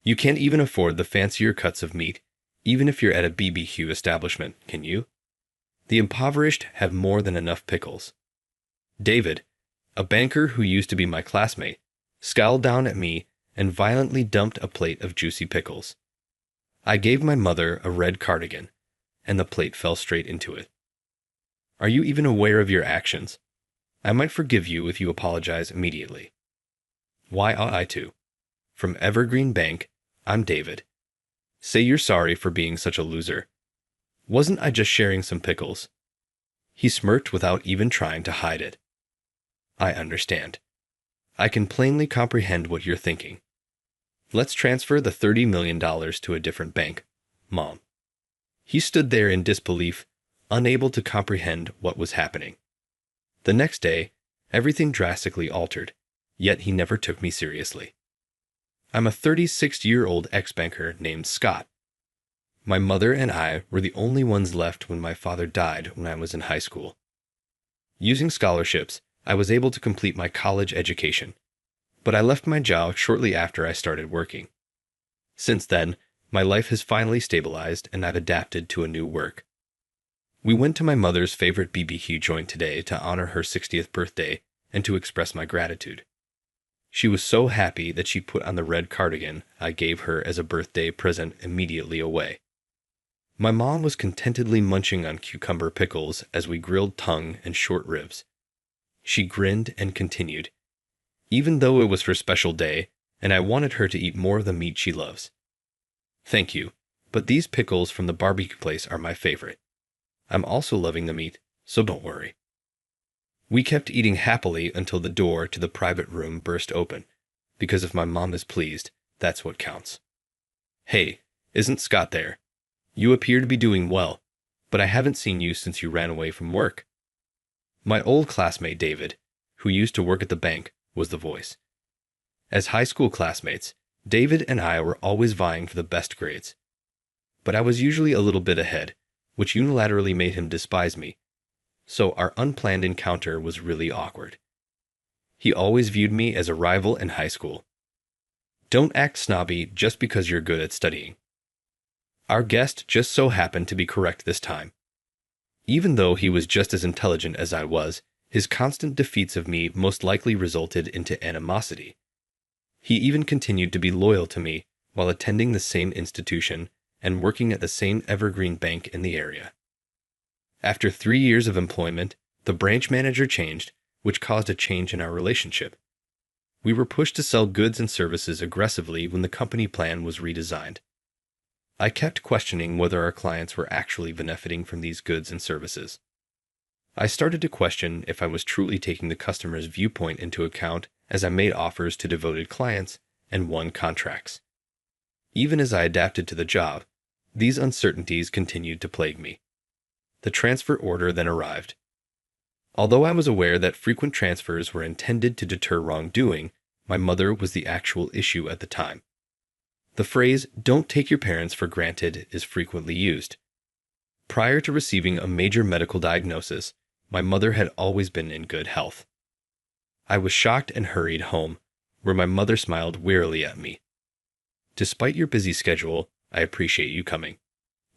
You can't even afford the fancier cuts of meat, even if you're at a BBQ establishment, can you? The impoverished have more than enough pickles. David, a banker who used to be my classmate, scowled down at me and violently dumped a plate of juicy pickles. I gave my mother a red cardigan, and the plate fell straight into it. Are you even aware of your actions? I might forgive you if you apologize immediately. Why ought I to? From Evergreen Bank, I'm David. Say you're sorry for being such a loser. Wasn't I just sharing some pickles? He smirked without even trying to hide it. I understand. I can plainly comprehend what you're thinking. Let's transfer the $30 million to a different bank, Mom. He stood there in disbelief, unable to comprehend what was happening. The next day, everything drastically altered, yet he never took me seriously. I'm a 36-year-old ex-banker named Scott. My mother and I were the only ones left when my father died when I was in high school. Using scholarships, I was able to complete my college education, but I left my job shortly after I started working. Since then, my life has finally stabilized and I've adapted to a new work. We went to my mother's favorite BBQ joint today to honor her 60th birthday and to express my gratitude. She was so happy that she put on the red cardigan I gave her as a birthday present immediately away. My mom was contentedly munching on cucumber pickles as we grilled tongue and short ribs. She grinned and continued, even though it was her special day and I wanted her to eat more of the meat she loves. Thank you, but these pickles from the barbecue place are my favorite. I'm also loving the meat, so don't worry. We kept eating happily until the door to the private room burst open, because if my mom is pleased, that's what counts. Hey, isn't Scott there? You appear to be doing well, but I haven't seen you since you ran away from work. My old classmate David, who used to work at the bank, was the voice. As high school classmates, David and I were always vying for the best grades. But I was usually a little bit ahead, which unilaterally made him despise me, so our unplanned encounter was really awkward. He always viewed me as a rival in high school. Don't act snobby just because you're good at studying. Our guest just so happened to be correct this time. Even though he was just as intelligent as I was, his constant defeats of me most likely resulted into animosity. He even continued to be loyal to me while attending the same institution and working at the same Evergreen Bank in the area. After 3 years of employment, the branch manager changed, which caused a change in our relationship. We were pushed to sell goods and services aggressively when the company plan was redesigned. I kept questioning whether our clients were actually benefiting from these goods and services. I started to question if I was truly taking the customer's viewpoint into account as I made offers to devoted clients and won contracts. Even as I adapted to the job, these uncertainties continued to plague me. The transfer order then arrived. Although I was aware that frequent transfers were intended to deter wrongdoing, my mother was the actual issue at the time. The phrase, "don't take your parents for granted," is frequently used. Prior to receiving a major medical diagnosis, my mother had always been in good health. I was shocked and hurried home, where my mother smiled wearily at me. "Despite your busy schedule, I appreciate you coming.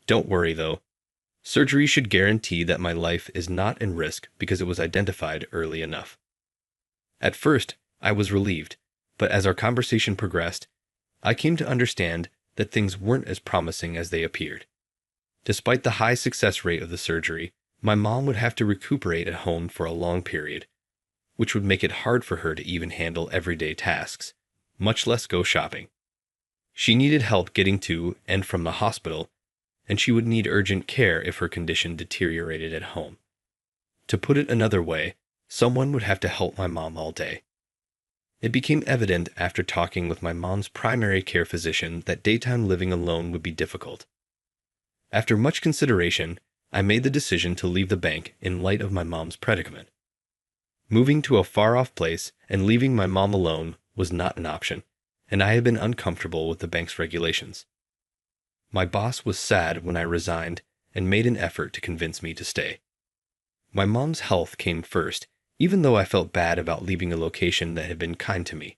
Don't worry, though. Surgery should guarantee that my life is not in risk because it was identified early enough." At first, I was relieved, but as our conversation progressed, I came to understand that things weren't as promising as they appeared. Despite the high success rate of the surgery, my mom would have to recuperate at home for a long period, which would make it hard for her to even handle everyday tasks, much less go shopping. She needed help getting to and from the hospital, and she would need urgent care if her condition deteriorated at home. To put it another way, someone would have to help my mom all day. It became evident after talking with my mom's primary care physician that daytime living alone would be difficult. After much consideration, I made the decision to leave the bank in light of my mom's predicament. Moving to a far-off place and leaving my mom alone was not an option, and I had been uncomfortable with the bank's regulations. My boss was sad when I resigned and made an effort to convince me to stay. My mom's health came first, even though I felt bad about leaving a location that had been kind to me.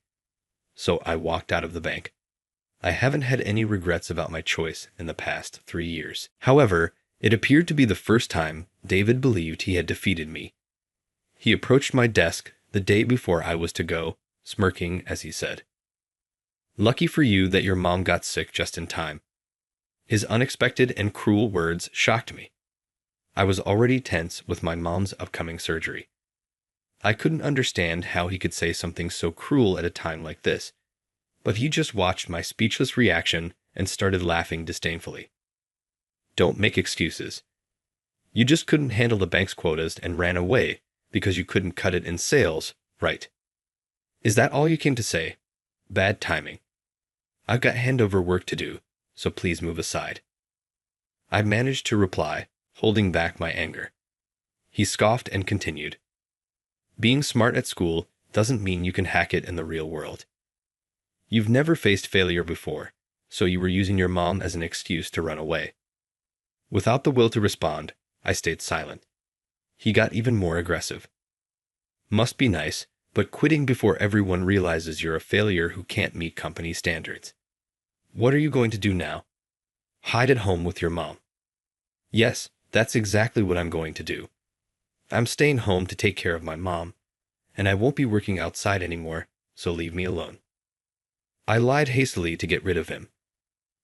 So I walked out of the bank. I haven't had any regrets about my choice in the past 3 years. However, it appeared to be the first time David believed he had defeated me. He approached my desk the day before I was to go, smirking as he said, "Lucky for you that your mom got sick just in time." His unexpected and cruel words shocked me. I was already tense with my mom's upcoming surgery. I couldn't understand how he could say something so cruel at a time like this, but he just watched my speechless reaction and started laughing disdainfully. "Don't make excuses. You just couldn't handle the bank's quotas and ran away because you couldn't cut it in sales, right? Is that all you came to say? Bad timing. I've got handover work to do, so please move aside." I managed to reply, holding back my anger. He scoffed and continued, "Being smart at school doesn't mean you can hack it in the real world. You've never faced failure before, so you were using your mom as an excuse to run away." Without the will to respond, I stayed silent. He got even more aggressive. "Must be nice, but quitting before everyone realizes you're a failure who can't meet company standards. What are you going to do now? Hide at home with your mom?" "Yes, that's exactly what I'm going to do. I'm staying home to take care of my mom, and I won't be working outside anymore, so leave me alone." I lied hastily to get rid of him.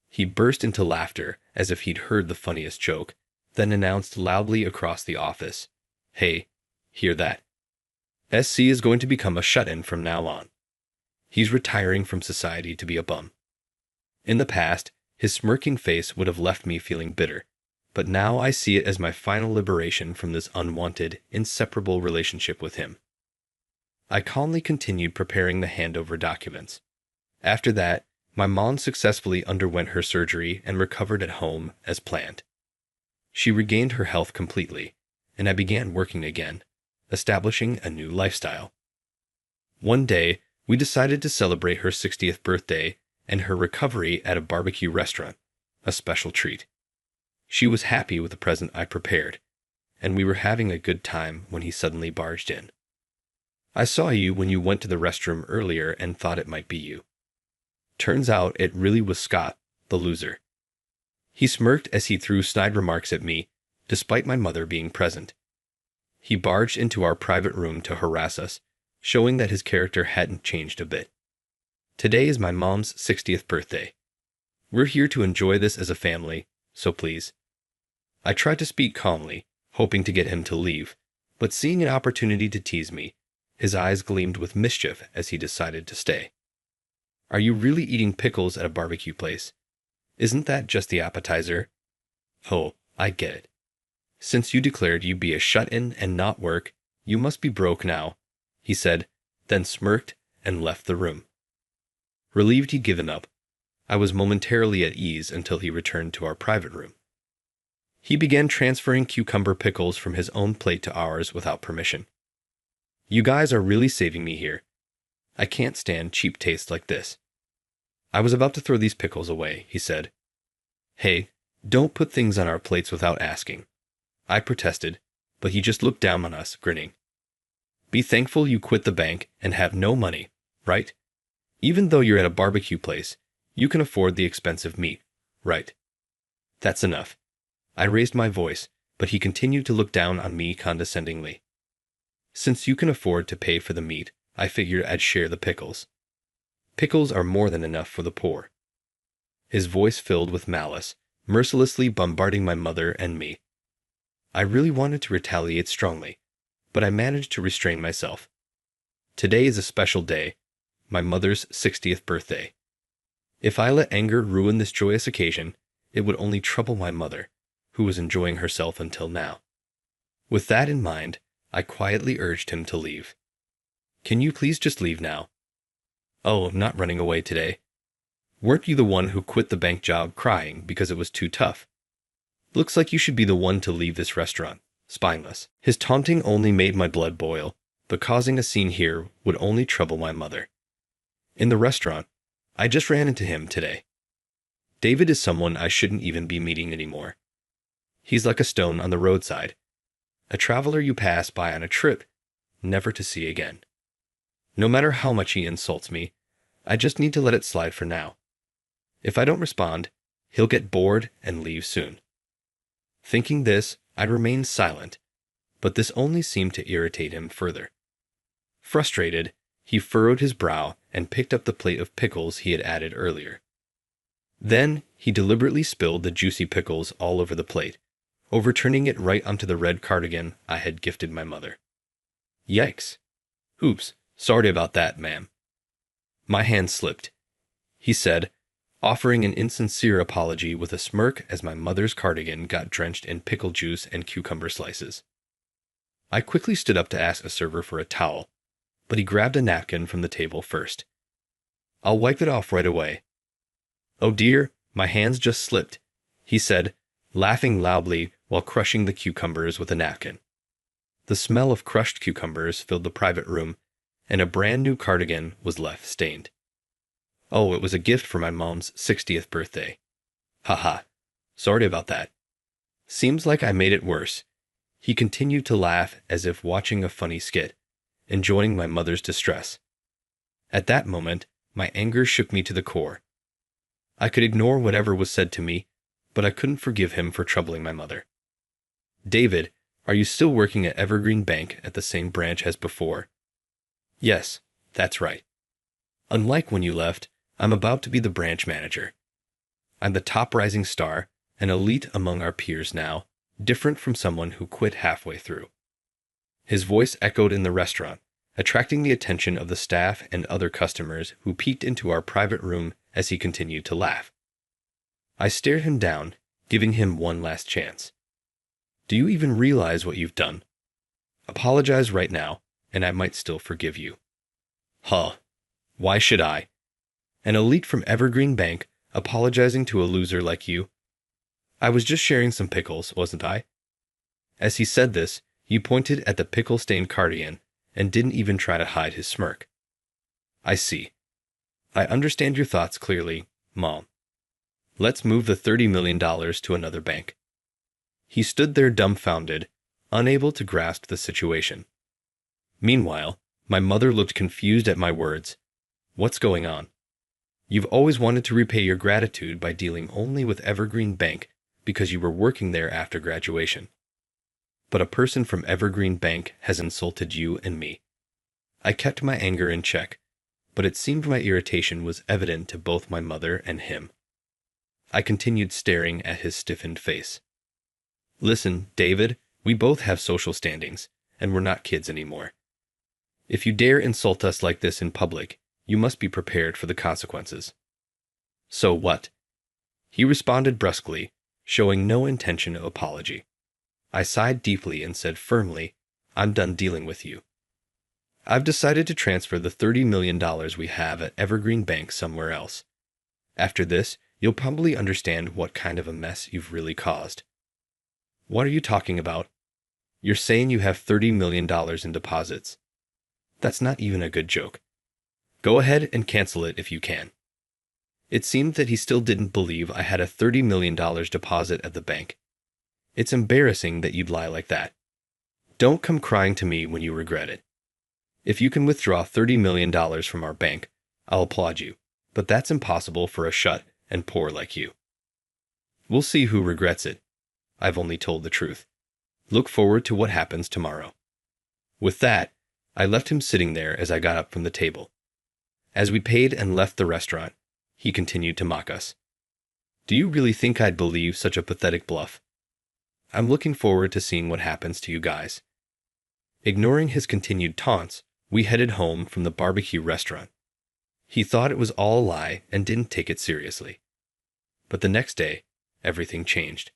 He burst into laughter as if he'd heard the funniest joke, then announced loudly across the office, "Hey, hear that? SC is going to become a shut-in from now on. He's retiring from society to be a bum." In the past, his smirking face would have left me feeling bitter, but now I see it as my final liberation from this unwanted, inseparable relationship with him. I calmly continued preparing the handover documents. After that, my mom successfully underwent her surgery and recovered at home as planned. She regained her health completely, and I began working again, establishing a new lifestyle. One day, we decided to celebrate her 60th birthday and her recovery at a barbecue restaurant, a special treat. She was happy with the present I prepared, and we were having a good time when he suddenly barged in. "I saw you when you went to the restroom earlier and thought it might be you." Turns out it really was Scott, the loser. He smirked as he threw snide remarks at me, despite my mother being present. He barged into our private room to harass us, showing that his character hadn't changed a bit. "Today is my mom's 60th birthday. We're here to enjoy this as a family, so please." I tried to speak calmly, hoping to get him to leave, but seeing an opportunity to tease me, his eyes gleamed with mischief as he decided to stay. "Are you really eating pickles at a barbecue place? Isn't that just the appetizer?" "Oh, I get it. Since you declared you'd be a shut-in and not work, you must be broke now," he said, then smirked and left the room. Relieved he'd given up, I was momentarily at ease until he returned to our private room. He began transferring cucumber pickles from his own plate to ours without permission. "You guys are really saving me here. I can't stand cheap taste like this." I was about to throw these pickles away, he said. "Hey, don't put things on our plates without asking." I protested, but he just looked down on us, grinning. "Be thankful you quit the bank and have no money, right? Even though you're at a barbecue place, you can afford the expensive meat, right?" "That's enough." I raised my voice, but he continued to look down on me condescendingly. "Since you can afford to pay for the meat, I figured I'd share the pickles. Pickles are more than enough for the poor." His voice filled with malice, mercilessly bombarding my mother and me. I really wanted to retaliate strongly, but I managed to restrain myself. Today is a special day, my mother's 60th birthday. If I let anger ruin this joyous occasion, it would only trouble my mother, who was enjoying herself until now. With that in mind, I quietly urged him to leave. "Can you please just leave now?" "Oh, I'm not running away today. Weren't you the one who quit the bank job crying because it was too tough? Looks like you should be the one to leave this restaurant, spineless." His taunting only made my blood boil, but causing a scene here would only trouble my mother. In the restaurant, I just ran into him today. David is someone I shouldn't even be meeting anymore. He's like a stone on the roadside, a traveler you pass by on a trip, never to see again. No matter how much he insults me, I just need to let it slide for now. If I don't respond, he'll get bored and leave soon. Thinking this, I remained silent, but this only seemed to irritate him further. Frustrated, he furrowed his brow and picked up the plate of pickles he had added earlier. Then he deliberately spilled the juicy pickles all over the plate, overturning it right onto the red cardigan I had gifted my mother. Yikes. Oops, sorry about that, ma'am. My hand slipped. He said, offering an insincere apology with a smirk as my mother's cardigan got drenched in pickle juice and cucumber slices. I quickly stood up to ask a server for a towel, but he grabbed a napkin from the table first. I'll wipe it off right away. Oh dear, my hands just slipped, he said, laughing loudly while crushing the cucumbers with a napkin. The smell of crushed cucumbers filled the private room, and a brand new cardigan was left stained. Oh, it was a gift for my mom's 60th birthday. Haha, sorry about that. Seems like I made it worse. He continued to laugh as if watching a funny skit, enjoying my mother's distress. At that moment, my anger shook me to the core. I could ignore whatever was said to me, but I couldn't forgive him for troubling my mother. David, are you still working at Evergreen Bank at the same branch as before? Yes, that's right. Unlike when you left, I'm about to be the branch manager. I'm the top rising star, an elite among our peers now, different from someone who quit halfway through. His voice echoed in the restaurant, attracting the attention of the staff and other customers who peeked into our private room as he continued to laugh. I stared him down, giving him one last chance. Do you even realize what you've done? Apologize right now, and I might still forgive you. Huh. Why should I? An elite from Evergreen Bank apologizing to a loser like you? I was just sharing some pickles, wasn't I? As he said this, he pointed at the pickle-stained cardigan and didn't even try to hide his smirk. I see. I understand your thoughts clearly, Mom. Let's move the $30 million to another bank. He stood there dumbfounded, unable to grasp the situation. Meanwhile, my mother looked confused at my words. What's going on? You've always wanted to repay your gratitude by dealing only with Evergreen Bank because you were working there after graduation. But a person from Evergreen Bank has insulted you and me. I kept my anger in check, but it seemed my irritation was evident to both my mother and him. I continued staring at his stiffened face. Listen, David, we both have social standings, and we're not kids anymore. If you dare insult us like this in public, you must be prepared for the consequences. So what? He responded brusquely, showing no intention of apology. I sighed deeply and said firmly, I'm done dealing with you. I've decided to transfer the $30 million we have at Evergreen Bank somewhere else. After this, you'll probably understand what kind of a mess you've really caused. What are you talking about? You're saying you have $30 million in deposits. That's not even a good joke. Go ahead and cancel it if you can. It seemed that he still didn't believe I had a $30 million deposit at the bank. It's embarrassing that you'd lie like that. Don't come crying to me when you regret it. If you can withdraw $30 million from our bank, I'll applaud you, but that's impossible for a shut and poor like you. We'll see who regrets it. I've only told the truth. Look forward to what happens tomorrow. With that, I left him sitting there as I got up from the table. As we paid and left the restaurant, he continued to mock us. Do you really think I'd believe such a pathetic bluff? I'm looking forward to seeing what happens to you guys. Ignoring his continued taunts, we headed home from the barbecue restaurant. He thought it was all a lie and didn't take it seriously. But the next day, everything changed.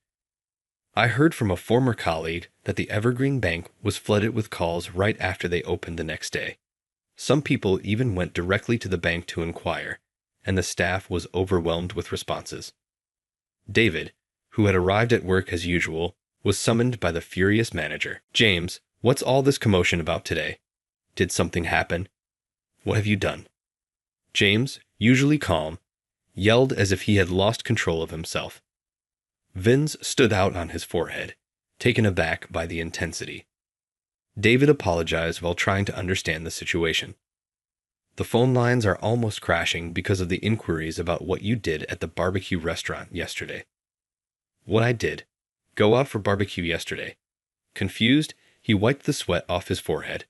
I heard from a former colleague that the Evergreen Bank was flooded with calls right after they opened the next day. Some people even went directly to the bank to inquire, and the staff was overwhelmed with responses. David, who had arrived at work as usual, was summoned by the furious manager. James, what's all this commotion about today? Did something happen? What have you done? James, usually calm, yelled as if he had lost control of himself. Vins stood out on his forehead, taken aback by the intensity. David apologized while trying to understand the situation. The phone lines are almost crashing because of the inquiries about what you did at the barbecue restaurant yesterday. What I did. Go out for barbecue yesterday. Confused, he wiped the sweat off his forehead.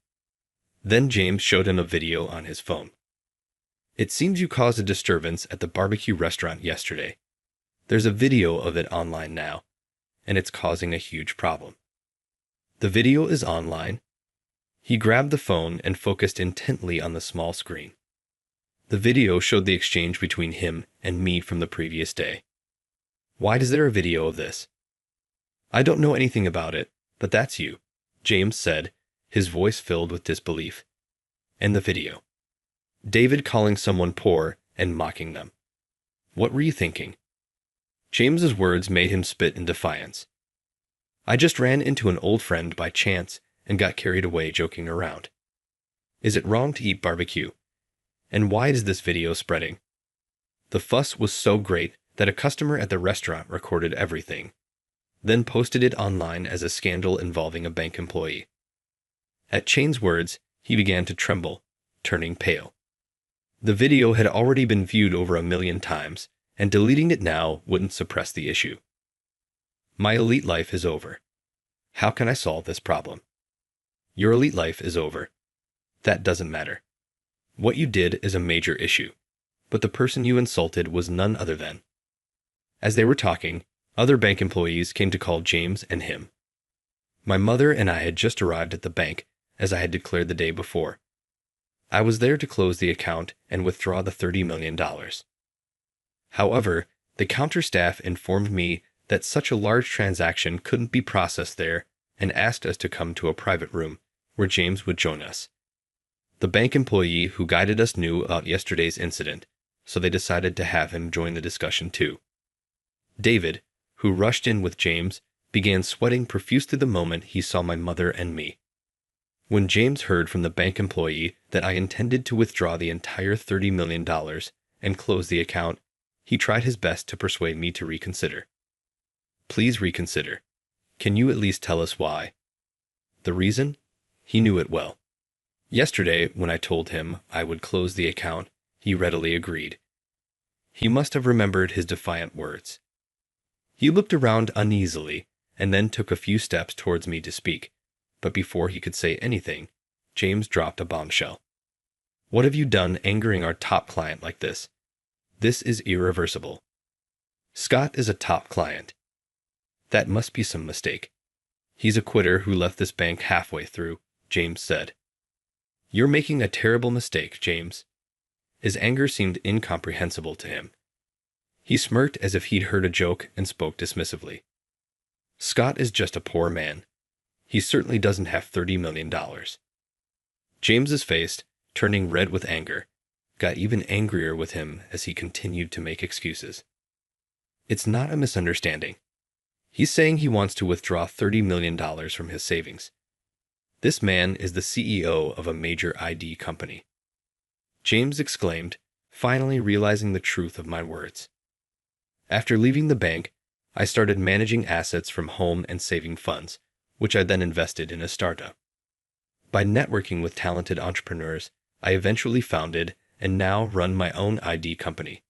Then James showed him a video on his phone. It seems you caused a disturbance at the barbecue restaurant yesterday. There's a video of it online now, and it's causing a huge problem. The video is online. He grabbed the phone and focused intently on the small screen. The video showed the exchange between him and me from the previous day. Why is there a video of this? I don't know anything about it, but that's you, James said, his voice filled with disbelief. And the video. David calling someone poor and mocking them. What were you thinking? James's words made him spit in defiance. I just ran into an old friend by chance and got carried away joking around. Is it wrong to eat barbecue? And why is this video spreading? The fuss was so great that a customer at the restaurant recorded everything, then posted it online as a scandal involving a bank employee. At Chain's words, he began to tremble, turning pale. The video had already been viewed over 1 million times, and deleting it now wouldn't suppress the issue. My elite life is over. How can I solve this problem? Your elite life is over. That doesn't matter. What you did is a major issue, but the person you insulted was none other than. As they were talking, other bank employees came to call James and him. My mother and I had just arrived at the bank, as I had declared the day before. I was there to close the account and withdraw the $30 million. However, the counter staff informed me that such a large transaction couldn't be processed there and asked us to come to a private room where James would join us. The bank employee who guided us knew about yesterday's incident, so they decided to have him join the discussion too. David, who rushed in with James, began sweating profusely the moment he saw my mother and me. When James heard from the bank employee that I intended to withdraw the entire $30 million and close the account, he tried his best to persuade me to reconsider. Please reconsider. Can you at least tell us why? The reason? He knew it well. Yesterday, when I told him I would close the account, he readily agreed. He must have remembered his defiant words. He looked around uneasily and then took a few steps towards me to speak, but before he could say anything, James dropped a bombshell. What have you done angering our top client like this? This is irreversible. Scott is a top client. That must be some mistake. He's a quitter who left this bank halfway through, James said. You're making a terrible mistake, James. His anger seemed incomprehensible to him. He smirked as if he'd heard a joke and spoke dismissively. Scott is just a poor man. He certainly doesn't have $30 million. James's face, turning red with anger, got even angrier with him as he continued to make excuses. It's not a misunderstanding. He's saying he wants to withdraw $30 million from his savings. This man is the CEO of a major ID company. James exclaimed, finally realizing the truth of my words. After leaving the bank, I started managing assets from home and saving funds, which I then invested in a startup. By networking with talented entrepreneurs, I eventually founded and now run my own ID company.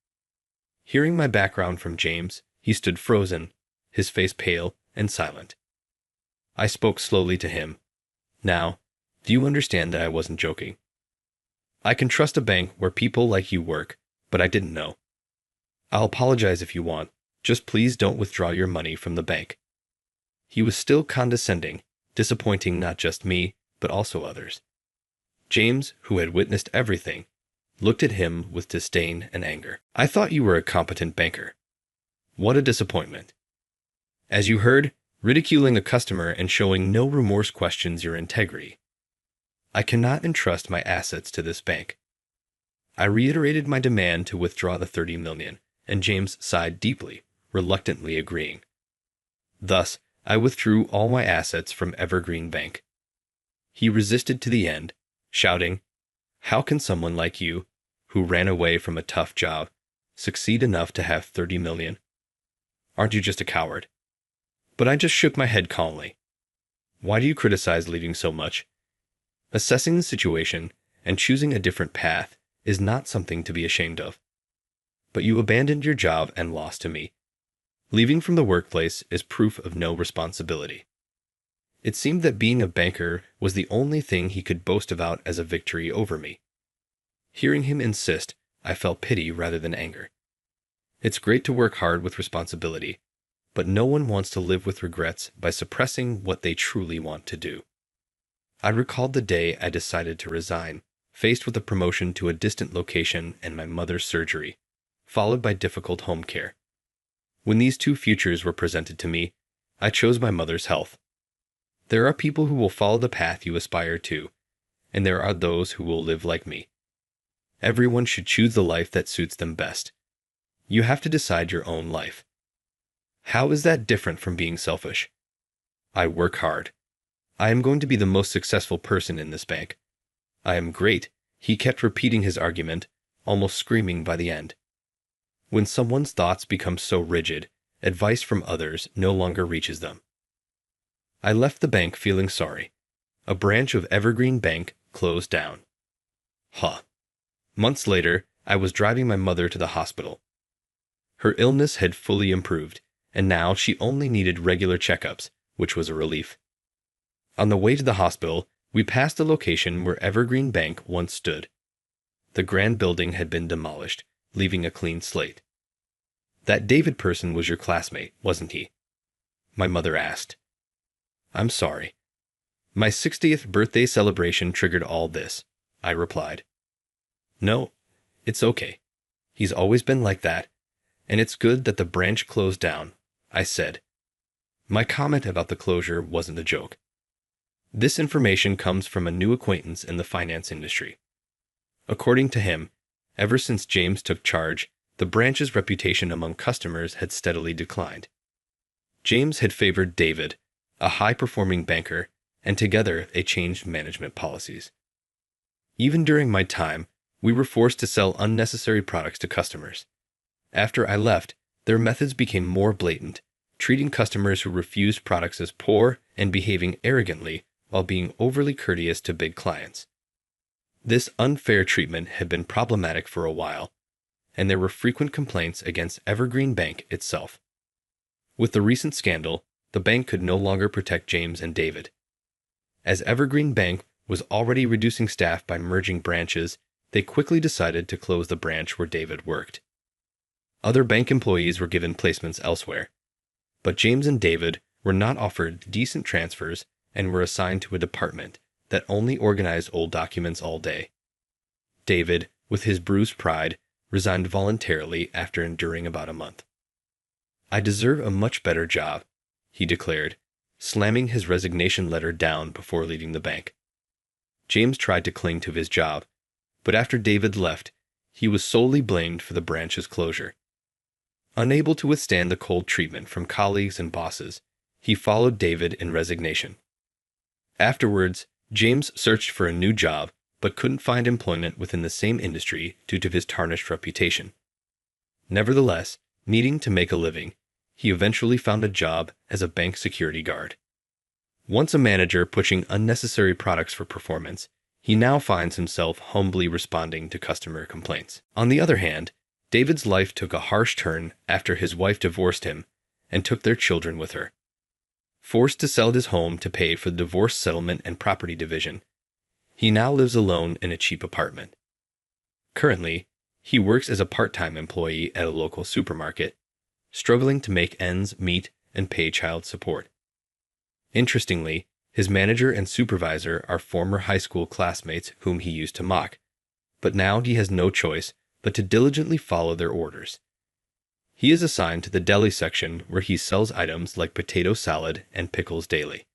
Hearing my background from James, he stood frozen, his face pale and silent. I spoke slowly to him. Now, do you understand that I wasn't joking? I can trust a bank where people like you work, but I didn't know. I'll apologize if you want. Just please don't withdraw your money from the bank. He was still condescending, disappointing not just me, but also others. James, who had witnessed everything, looked at him with disdain and anger. I thought you were a competent banker. What a disappointment. As you heard, ridiculing a customer and showing no remorse questions your integrity. I cannot entrust my assets to this bank. I reiterated my demand to withdraw the $30 million, and James sighed deeply, reluctantly agreeing. Thus, I withdrew all my assets from Evergreen Bank. He resisted to the end, shouting, "How can someone like you, who ran away from a tough job, succeed enough to have $30 million? Aren't you just a coward?" But I just shook my head calmly. Why do you criticize leaving so much? Assessing the situation and choosing a different path is not something to be ashamed of. But you abandoned your job and lost to me. Leaving from the workplace is proof of no responsibility. It seemed that being a banker was the only thing he could boast about as a victory over me. Hearing him insist, I felt pity rather than anger. It's great to work hard with responsibility, but no one wants to live with regrets by suppressing what they truly want to do. I recalled the day I decided to resign, faced with a promotion to a distant location and my mother's surgery, followed by difficult home care. When these two futures were presented to me, I chose my mother's health. There are people who will follow the path you aspire to, and there are those who will live like me. Everyone should choose the life that suits them best. You have to decide your own life. How is that different from being selfish? I work hard. I am going to be the most successful person in this bank. I am great. He kept repeating his argument, almost screaming by the end. When someone's thoughts become so rigid, advice from others no longer reaches them. I left the bank feeling sorry. A branch of Evergreen Bank closed down. Months later, I was driving my mother to the hospital. Her illness had fully improved, and now she only needed regular checkups, which was a relief. On the way to the hospital, we passed the location where Evergreen Bank once stood. The grand building had been demolished, leaving a clean slate. That David person was your classmate, wasn't he? My mother asked. I'm sorry. My 60th birthday celebration triggered all this, I replied. No, it's okay. He's always been like that, and it's good that the branch closed down, I said. My comment about the closure wasn't a joke. This information comes from a new acquaintance in the finance industry. According to him, ever since James took charge, the branch's reputation among customers had steadily declined. James had favored David, a high-performing banker, and together they changed management policies. Even during my time, we were forced to sell unnecessary products to customers. After I left, their methods became more blatant, treating customers who refused products as poor and behaving arrogantly while being overly courteous to big clients. This unfair treatment had been problematic for a while, and there were frequent complaints against Evergreen Bank itself. With the recent scandal, the bank could no longer protect James and David. As Evergreen Bank was already reducing staff by merging branches, they quickly decided to close the branch where David worked. Other bank employees were given placements elsewhere, but James and David were not offered decent transfers and were assigned to a department that only organized old documents all day. David, with his bruised pride, resigned voluntarily after enduring about a month. I deserve a much better job, he declared, slamming his resignation letter down before leaving the bank. James tried to cling to his job, but after David left, he was solely blamed for the branch's closure. Unable to withstand the cold treatment from colleagues and bosses, he followed David in resignation. Afterwards, James searched for a new job but couldn't find employment within the same industry due to his tarnished reputation. Nevertheless, needing to make a living, he eventually found a job as a bank security guard. Once a manager pushing unnecessary products for performance, he now finds himself humbly responding to customer complaints. On the other hand, David's life took a harsh turn after his wife divorced him and took their children with her. Forced to sell his home to pay for the divorce settlement and property division, he now lives alone in a cheap apartment. Currently, he works as a part-time employee at a local supermarket, struggling to make ends meet and pay child support. Interestingly, his manager and supervisor are former high school classmates whom he used to mock, but now he has no choice but to diligently follow their orders. He is assigned to the deli section where he sells items like potato salad and pickles daily.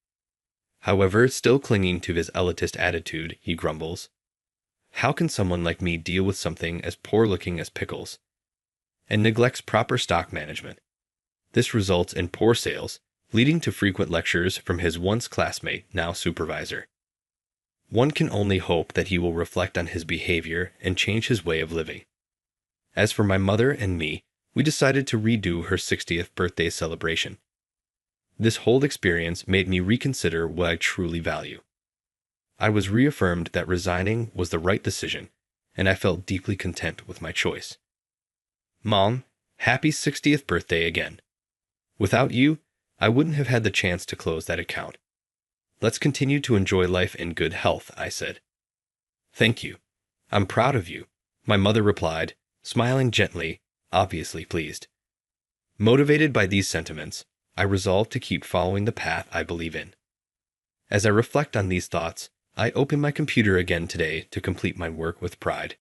However, still clinging to his elitist attitude, he grumbles, "How can someone like me deal with something as poor-looking as pickles?" and neglects proper stock management. This results in poor sales, leading to frequent lectures from his once classmate, now supervisor. One can only hope that he will reflect on his behavior and change his way of living. As for my mother and me, we decided to redo her 60th birthday celebration. This whole experience made me reconsider what I truly value. I was reaffirmed that resigning was the right decision, and I felt deeply content with my choice. Mom, happy 60th birthday again. Without you, I wouldn't have had the chance to close that account. Let's continue to enjoy life in good health, I said. Thank you. I'm proud of you, my mother replied, smiling gently, obviously pleased. Motivated by these sentiments, I resolved to keep following the path I believe in. As I reflect on these thoughts, I open my computer again today to complete my work with pride.